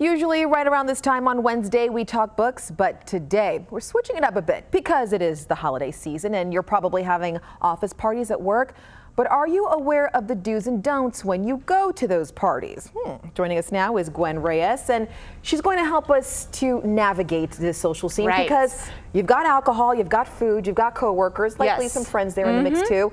Usually right around this time on Wednesday we talk books, but today we're switching it up a bit because it is the holiday season and you're probably having office parties at work. But are you aware of the do's and don'ts when you go to those parties? Joining us now is Gwen Reyes, and she's going to help us to navigate this social scene because you've got alcohol, you've got food, you've got coworkers, likely some friends there in the mix too.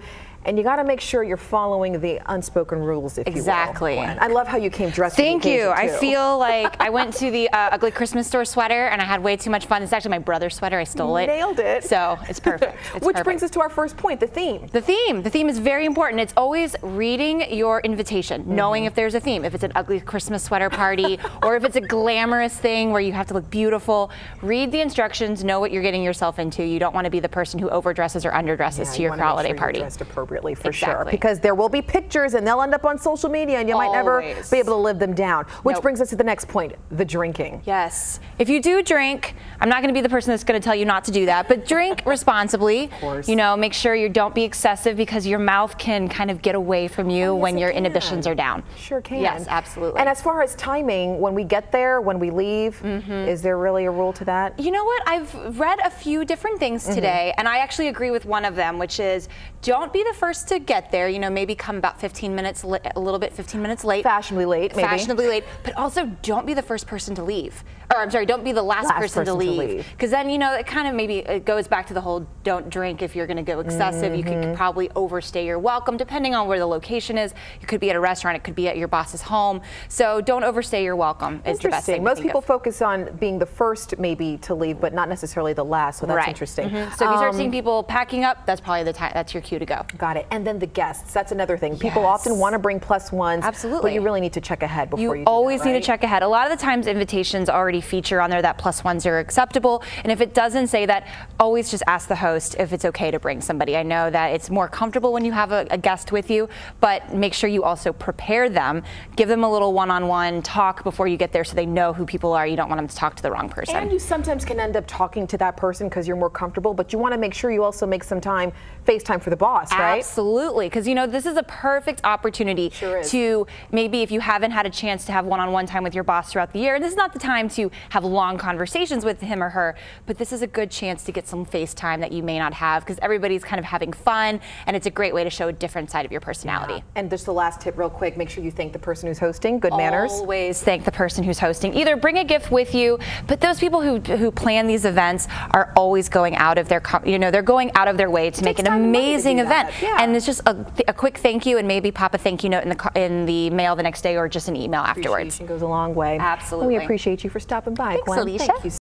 And you got to make sure you're following the unspoken rules, if you will. Exactly. I love how you came dressed. Thank you. I feel like I went to the ugly Christmas store sweater and I had way too much fun. It's actually my brother's sweater. I stole it. Nailed it. So it's perfect. Which brings us to our first point, the theme. The theme. The theme is very important. It's always reading your invitation, knowing if there's a theme. If it's an ugly Christmas sweater party or if it's a glamorous thing where you have to look beautiful, read the instructions, know what you're getting yourself into. You don't want to be the person who overdresses or underdresses to your holiday party. Dressed appropriately for sure, because there will be pictures and they'll end up on social media and you might never be able to live them down. Which brings us to the next point, the drinking. Yes. If you do drink, I'm not going to be the person that's going to tell you not to do that, but drink responsibly. Of course. You know, make sure you don't be excessive because your mouth can kind of get away from you when your inhibitions are down. Sure can. Yes, absolutely. And as far as timing, when we get there, when we leave, is there really a rule to that? You know what? I've read a few different things today, and I actually agree with one of them, which is don't be the first to get there. You know, maybe come about 15 minutes, a little bit 15 minutes late. Fashionably late, maybe. Fashionably late, but also don't be the first person to leave. Or I'm sorry, don't be the last person to leave. Because then, you know, it kind of maybe it goes back to the whole don't drink if you're going to go excessive. You could probably overstay your welcome depending on where the location is. You could be at a restaurant, it could be at your boss's home. So don't overstay your welcome is the best thing. Most people focus on being the first maybe to leave, but not necessarily the last, so that's interesting. So if you start seeing people packing up, that's probably the time, that's your cue to go. Got it. And then the guests, that's another thing. People often want to bring plus ones. Absolutely. But you really need to check ahead before you do always that, need to check ahead. A lot of the times invitations already feature on there that plus ones are acceptable. And if it doesn't say that, always just ask the host if it's okay to bring somebody. I know that it's more comfortable when you have a guest with you, but make sure you also prepare them. Give them a little one-on-one talk before you get there so they know who people are. You don't want them to talk to the wrong person. And you sometimes can end up talking to that person because you're more comfortable, but you want to make sure you also make some time, FaceTime for the boss, right? Absolutely, because you know, this is a perfect opportunity to maybe if you haven't had a chance to have one-on-one time with your boss throughout the year, and this is not the time to have long conversations with him or her, but this is a good chance to get some FaceTime that you may not have because everybody's kind of having fun and it's a great way to show a different side of your personality. And just the last tip real quick, make sure you thank the person who's hosting, good manners. Always thank the person who's hosting. Either bring a gift with you, but those people who plan these events are always going out of their, they're going out of their way to make an amazing event. And it's just a quick thank you and maybe pop a thank you note in the mail the next day or just an email afterwards. Appreciation goes a long way. Absolutely. We appreciate you for stopping by, Thanks, Gwen. Alicia. Thank you.